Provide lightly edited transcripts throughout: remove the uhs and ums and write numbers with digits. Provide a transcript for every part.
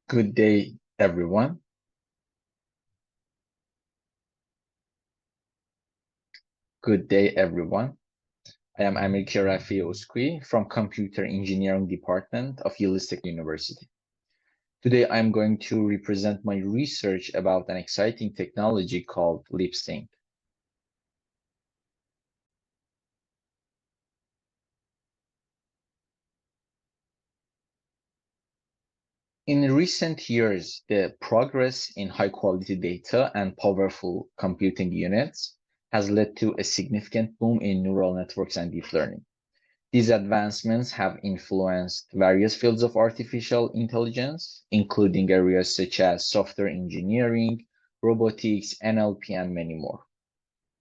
Good day, everyone. Good day, everyone. I am Amir Kirafi Oskui from Computer Engineering Department of ICCSA University. Today, I'm going to represent my research about an exciting technology called LipSync. In recent years, the progress in high-quality data and powerful computing units has led to a significant boom in neural networks and deep learning. These advancements have influenced various fields of artificial intelligence, including areas such as software engineering, robotics, NLP, and many more.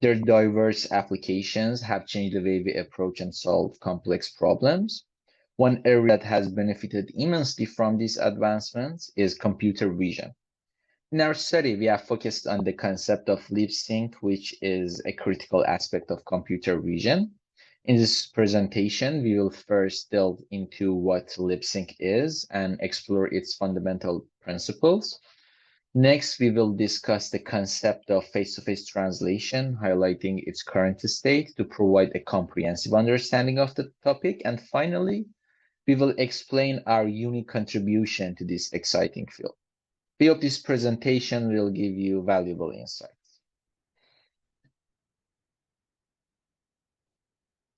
Their diverse applications have changed the way we approach and solve complex problems. One area that has benefited immensely from these advancements is computer vision. In our study, we have focused on the concept of LipSync, which is a critical aspect of computer vision. In this presentation, we will first delve into what LipSync is and explore its fundamental principles. Next, we will discuss the concept of face-to-face translation, highlighting its current state to provide a comprehensive understanding of the topic. And finally, we will explain our unique contribution to this exciting field. We hope this presentation will give you valuable insights.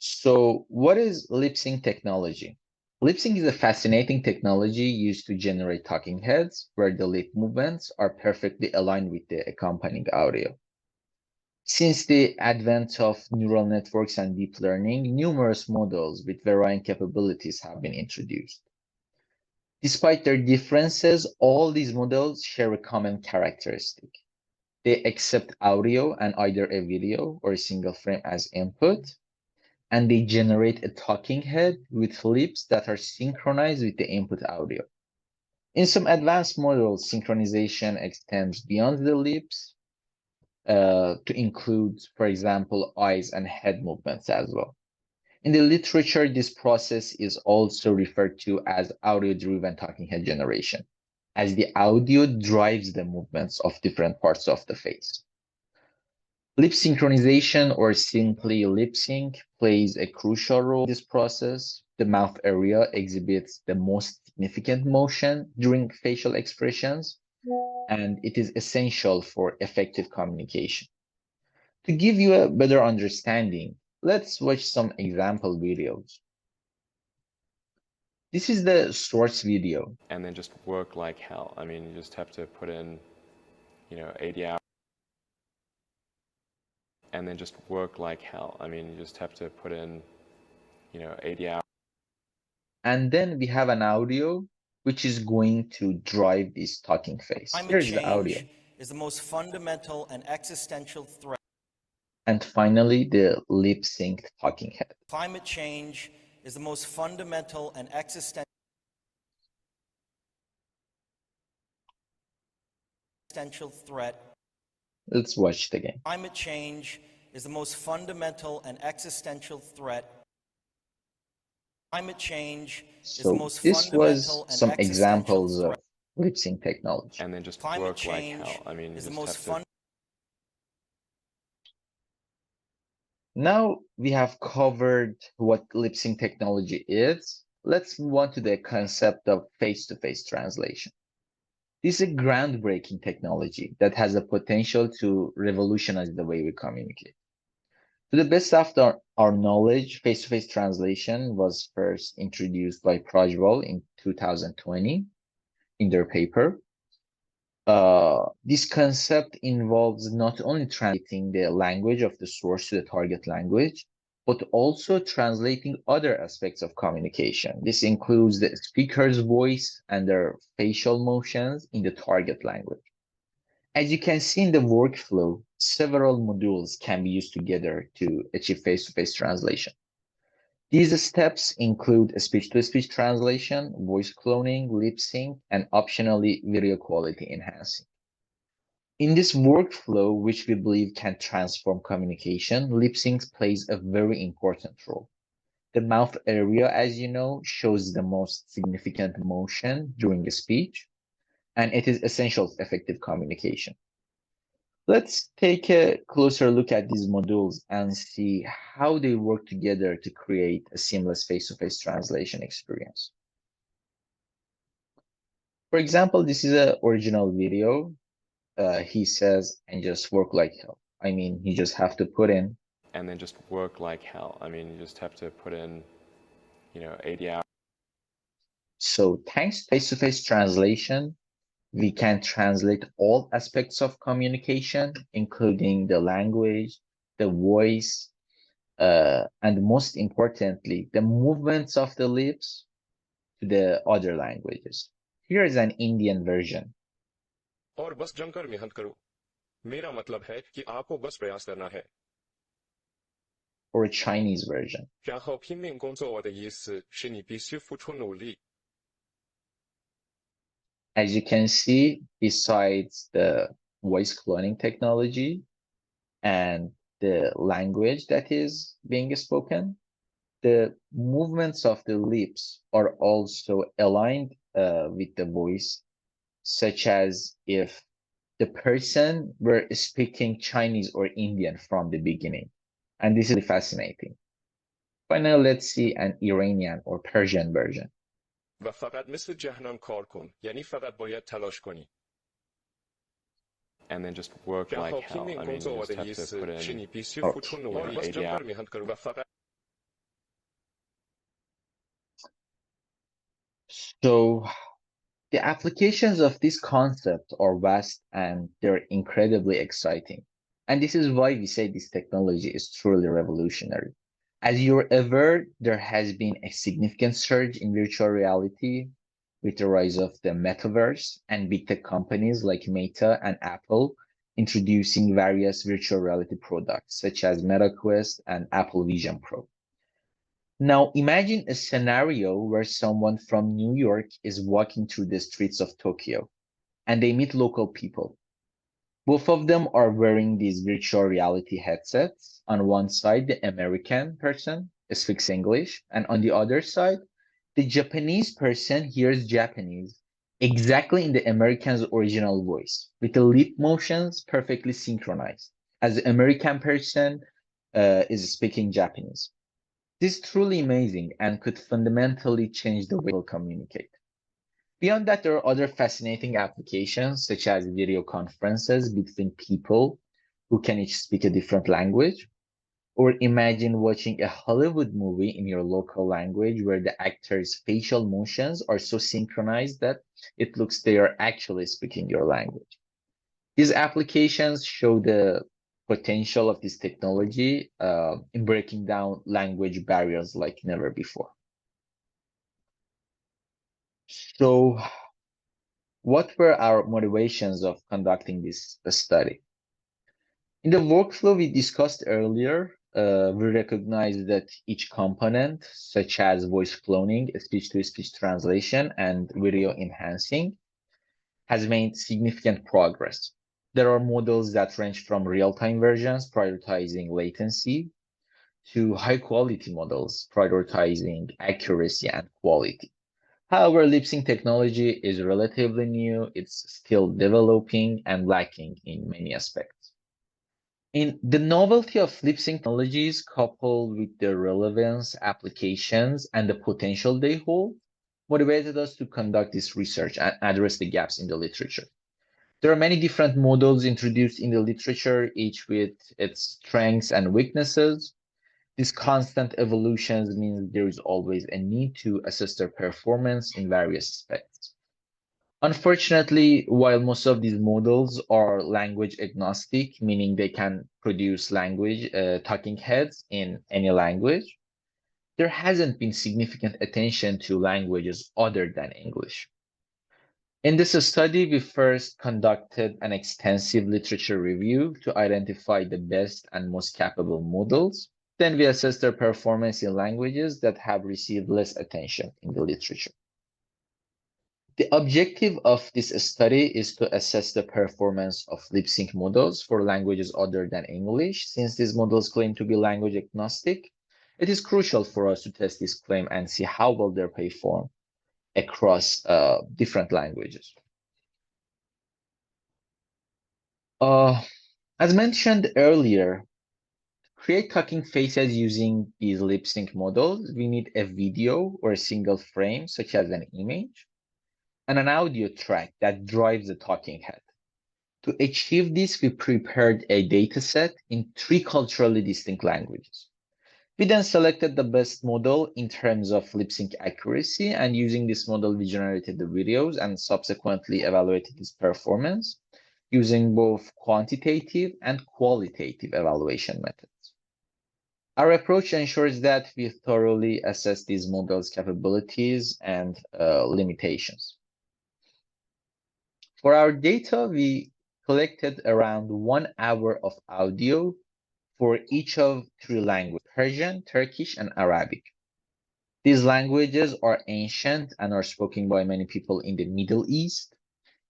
So what is LipSync technology? LipSync is a fascinating technology used to generate talking heads where the lip movements are perfectly aligned with the accompanying audio. Since the advent of neural networks and deep learning, numerous models with varying capabilities have been introduced. Despite their differences, all these models share a common characteristic. They accept audio and either a video or a single frame as input, and they generate a talking head with lips that are synchronized with the input audio. In some advanced models, synchronization extends beyond the lips to include, for example, eyes and head movements as well. In the literature, this process is also referred to as audio-driven talking head generation, as the audio drives the movements of different parts of the face. Lip synchronization, or simply lip sync, plays a crucial role in this process. The mouth area exhibits the most significant motion during facial expressions, and it is essential for effective communication. To give you a better understanding, let's watch some example videos. This is the source video. And then just work like hell. I mean, you just have to put in, 80 hours. And then just work like hell. I mean, you just have to put in, 80 hours. And then we have an audio which is going to drive this talking face. Here's the audio. Is the most fundamental and existential threat. And finally, the lip-synced talking head. Climate change is the most fundamental and existential threat. Let's watch it again. Climate change is the most fundamental and existential threat. Climate change is the most this was some examples of lip-sync technology. And then just work like hell. I mean, is the most fun. Now we have covered what lip-sync technology is. Let's move on to the concept of face-to-face translation. This is a groundbreaking technology that has the potential to revolutionize the way we communicate. To the best of our knowledge, face-to-face translation was first introduced by Prajwal in 2020 in their paper. This concept involves not only translating the language of the source to the target language, but also translating other aspects of communication. This includes the speaker's voice and their facial motions in the target language. As you can see in the workflow, several modules can be used together to achieve face-to-face translation. These steps include speech-to-speech translation, voice cloning, lip sync, and optionally video quality enhancing. In this workflow, which we believe can transform communication, lip sync plays a very important role. The mouth area, as you know, shows the most significant motion during a speech. and it is essential for effective communication. Let's take a closer look at these modules and see how they work together to create a seamless face-to-face translation experience. For example, this is an original video. He says, and just work like hell. I mean, you just have to put in. And then just work like hell. I mean, you just have to put in, 80 hours. So thanks to face-to-face translation, we can translate all aspects of communication, including the language, the voice, and most importantly, the movements of the lips to the other languages. Here is an Indian version. और बस जमकर मेहनत करो मेरा मतलब है कि आपको बस प्रयास करना है ，or a Chinese version. 然后拼命工作的意思是你必须付出努力。As you can see, besides the voice cloning technology and the language that is being spoken, the movements of the lips are also aligned with the voice, such as if the person were speaking Chinese or Indian from the beginning. And this is really fascinating. Finally, let's see an Iranian or Persian version. و فقط مثل جهنم کار کن یعنی فقط باید تلاش کنی And then just work 然后 like 拼 hell. 命 I 工 mean, you 作 just 的 have 意 to 思 put 是 in, 你必须付出努力 80 جمकर میهن کرو و فقط So the applications of this concept are vast and they're incredibly exciting. And this is why we say this technology is truly revolutionary. As you're aware, there has been a significant surge in virtual reality with the rise of the metaverse and big tech companies like Meta and Apple introducing various virtual reality products such as MetaQuest and Apple Vision Pro. Now, imagine a scenario where someone from New York is walking through the streets of Tokyo and they meet local people. Both of them are wearing these virtual reality headsets. On one side, the American person speaks English, and on the other side, the Japanese person hears Japanese exactly in the American's original voice, with the lip motions perfectly synchronized, as the American person is speaking Japanese. This is truly amazing and could fundamentally change the way people communicate. Beyond that, there are other fascinating applications, such as video conferences between people who can each speak a different language. Or imagine watching a Hollywood movie in your local language where the actors' facial motions are so synchronized that it looks they are actually speaking your language. These applications show the potential of this technology in breaking down language barriers like never before. So, what were our motivations of conducting this study? In the workflow we discussed earlier, we recognized that each component, such as voice cloning, speech-to-speech translation, and video enhancing, has made significant progress. There are models that range from real-time versions prioritizing latency to high-quality models prioritizing accuracy and quality. However, LipSync technology is relatively new, it's still developing and lacking in many aspects. In the novelty of LipSync technologies coupled with the relevance, applications, and the potential they hold, motivated us to conduct this research and address the gaps in the literature. There are many different models introduced in the literature, each with its strengths and weaknesses. This constant evolution means there is always a need to assess their performance in various aspects. Unfortunately, while most of these models are language agnostic, meaning they can produce language talking heads in any language, there hasn't been significant attention to languages other than English. In this study, we first conducted an extensive literature review to identify the best and most capable models. Then we assessed their performance in languages that have received less attention in the literature. The objective of this study is to assess the performance of LipSync models for languages other than English. Since these models claim to be language agnostic, it is crucial for us to test this claim and see how well they perform across different languages. As mentioned earlier, create talking faces using these lip sync models, we need a video or a single frame, such as an image, and an audio track that drives the talking head. To achieve this, we prepared a dataset in 3 culturally distinct languages. We then selected the best model in terms of lip sync accuracy, and using this model, we generated the videos and subsequently evaluated its performance using both quantitative and qualitative evaluation methods. Our approach ensures that we thoroughly assess these models' capabilities and limitations. For our data, we collected around 1 hour of audio for each of 3 languages, Persian, Turkish, and Arabic. These languages are ancient and are spoken by many people in the Middle East.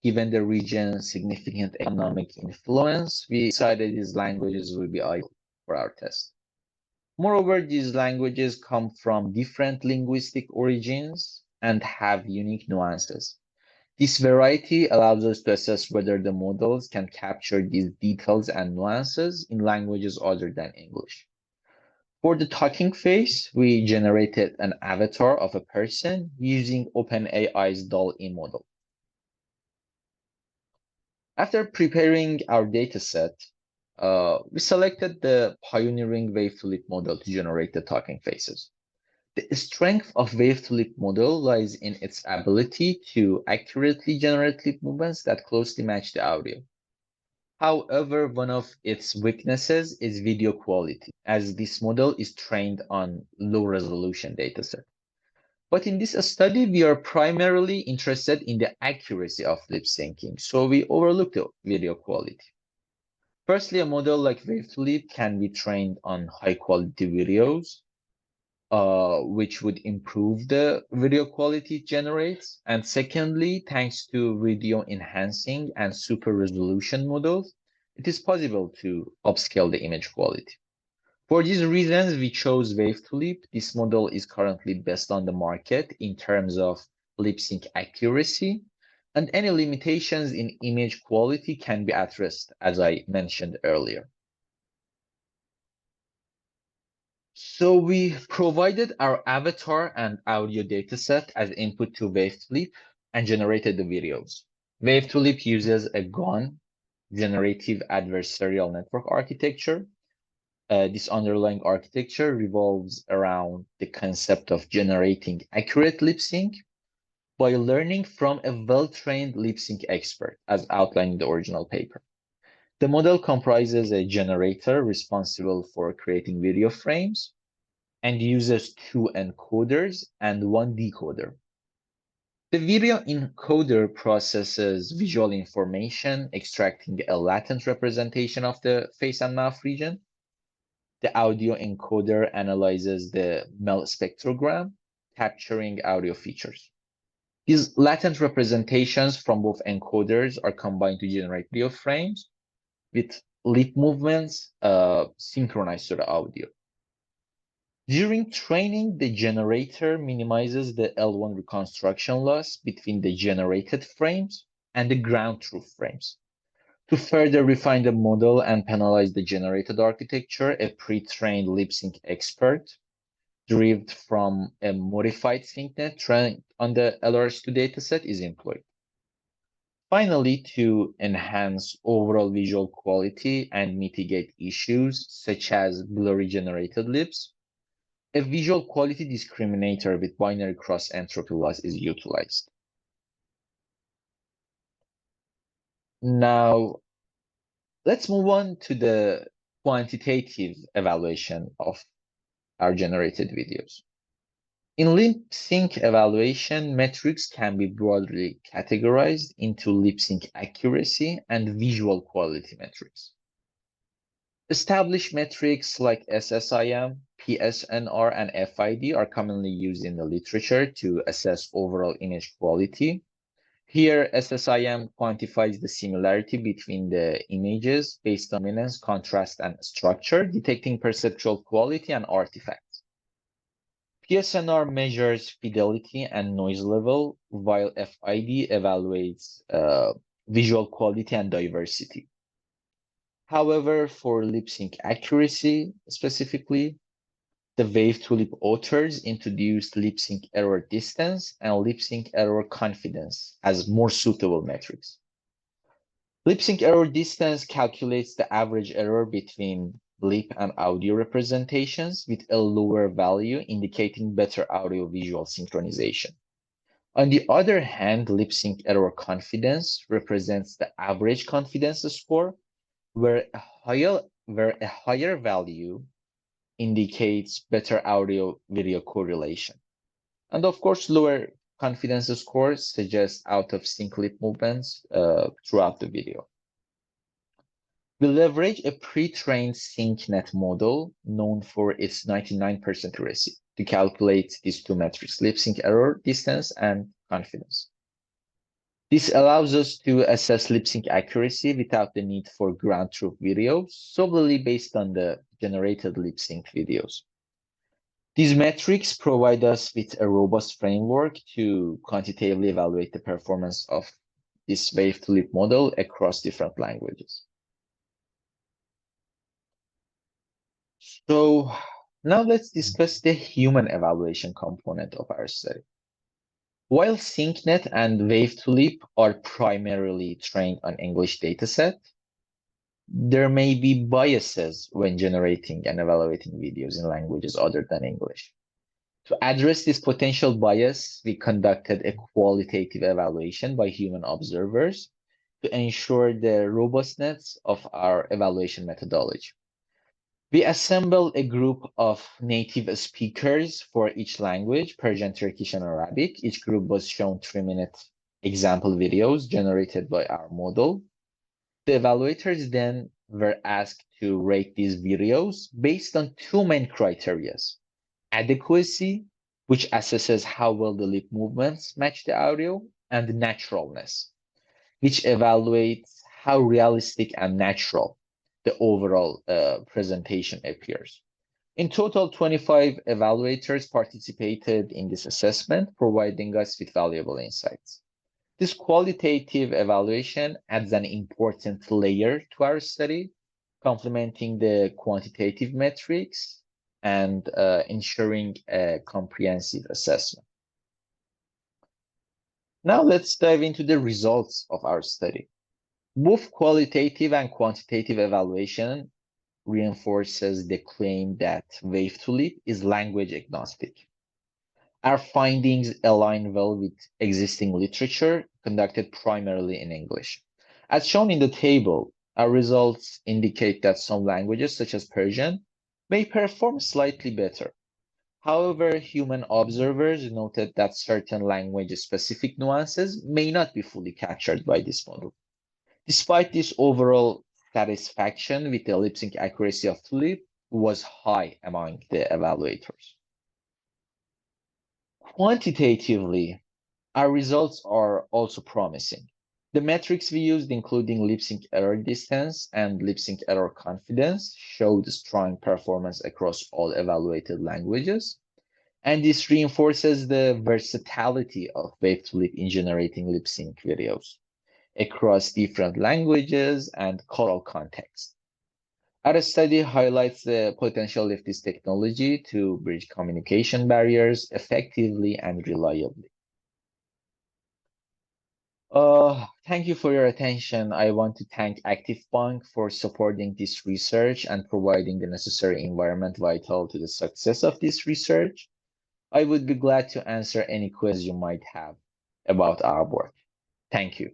Given the region's significant economic influence, we decided these languages will be ideal for our test. Moreover, these languages come from different linguistic origins and have unique nuances. This variety allows us to assess whether the models can capture these details and nuances in languages other than English. For the talking face, we generated an avatar of a person using OpenAI's DALL-E model. After preparing our dataset, we selected the pioneering Wav2Lip model to generate the talking faces. The strength of Wav2Lip model lies in its ability to accurately generate lip movements that closely match the audio. However, one of its weaknesses is video quality, as this model is trained on low-resolution dataset. But in this study, we are primarily interested in the accuracy of lip syncing, so we overlook the video quality. Firstly, a model like Wav2Lip can be trained on high-quality videos, which would improve the video quality it generates. And secondly, thanks to video enhancing and super resolution models, it is possible to upscale the image quality. For these reasons, we chose Wav2Lip. This model is currently best on the market in terms of lip sync accuracy, and any limitations in image quality can be addressed, as I mentioned earlier. So we provided our avatar and audio dataset as input to Wav2Lip and generated the videos. Wav2Lip uses a GAN, generative adversarial network architecture. This underlying architecture revolves around the concept of generating accurate lip sync by learning from a well-trained lip sync expert, as outlined in the original paper. The model comprises a generator responsible for creating video frames and uses 2 encoders and 1 decoder. The video encoder processes visual information, extracting a latent representation of the face and mouth region. The audio encoder analyzes the MEL spectrogram, capturing audio features. These latent representations from both encoders are combined to generate video frames with lip movements synchronized to the audio. During training, the generator minimizes the L1 reconstruction loss between the generated frames and the ground truth frames. To further refine the model and penalize the generated architecture, a pre-trained lip sync expert derived from a modified syncnet trained on the LRS2 dataset is employed. Finally, to enhance overall visual quality and mitigate issues such as blurry generated lips, a visual quality discriminator with binary cross entropy loss is utilized. Now, let's move on to the quantitative evaluation of our generated videos. In lip sync evaluation, metrics can be broadly categorized into lip sync accuracy and visual quality metrics. Established metrics like SSIM, PSNR, and FID are commonly used in the literature to assess overall image quality. Here, SSIM quantifies the similarity between the images based on luminance, contrast, and structure, detecting perceptual quality and artifacts. PSNR measures fidelity and noise level, while FID evaluates visual quality and diversity. However, for lip sync accuracy specifically, the Wav2Lip authors introduced lip sync error distance and lip sync error confidence as more suitable metrics. Lip sync error distance calculates the average error between lip and audio representations with a lower value indicating better audio-visual synchronization. On the other hand, lip sync error confidence represents the average confidence score, where a higher value indicates better audio-video correlation. And of course, lower confidence scores suggest out-of-sync lip movements throughout the video. We leverage a pre-trained SyncNet model known for its 99% accuracy to calculate these two metrics, lip sync error distance and confidence. This allows us to assess lip sync accuracy without the need for ground truth videos, solely based on the generated lip sync videos. These metrics provide us with a robust framework to quantitatively evaluate the performance of this Wav2Lip model across different languages. So now let's discuss the human evaluation component of our study. While SyncNet and Wav2Lip are primarily trained on English dataset, there may be biases when generating and evaluating videos in languages other than English. To address this potential bias, we conducted a qualitative evaluation by human observers to ensure the robustness of our evaluation methodology. We assembled a group of native speakers for each language, Persian, Turkish, and Arabic. Each group was shown 3-minute example videos generated by our model. The evaluators then were asked to rate these videos based on two main criteria: adequacy, which assesses how well the lip movements match the audio, and naturalness, which evaluates how realistic and natural the overall presentation appears. In total, 25 evaluators participated in this assessment, providing us with valuable insights. This qualitative evaluation adds an important layer to our study, complementing the quantitative metrics and ensuring a comprehensive assessment. Now let's dive into the results of our study. Both qualitative and quantitative evaluation reinforces the claim that Wav2Lip is language agnostic. Our findings align well with existing literature conducted primarily in English. As shown in the table, our results indicate that some languages, such as Persian, may perform slightly better. However, human observers noted that certain language-specific nuances may not be fully captured by this model. Despite this, overall satisfaction with the lip sync accuracy of Wav2Lip was high among the evaluators. Quantitatively, our results are also promising. The metrics we used, including lip sync error distance and lip sync error confidence, showed strong performance across all evaluated languages. And this reinforces the versatility of Wav2Lip in generating lip sync videos across different languages and cultural contexts. Our study highlights the potential of this technology to bridge communication barriers effectively and reliably. Thank you for your attention. I want to thank ActiveBank for supporting this research and providing the necessary environment vital to the success of this research. I would be glad to answer any questions you might have about our work. Thank you.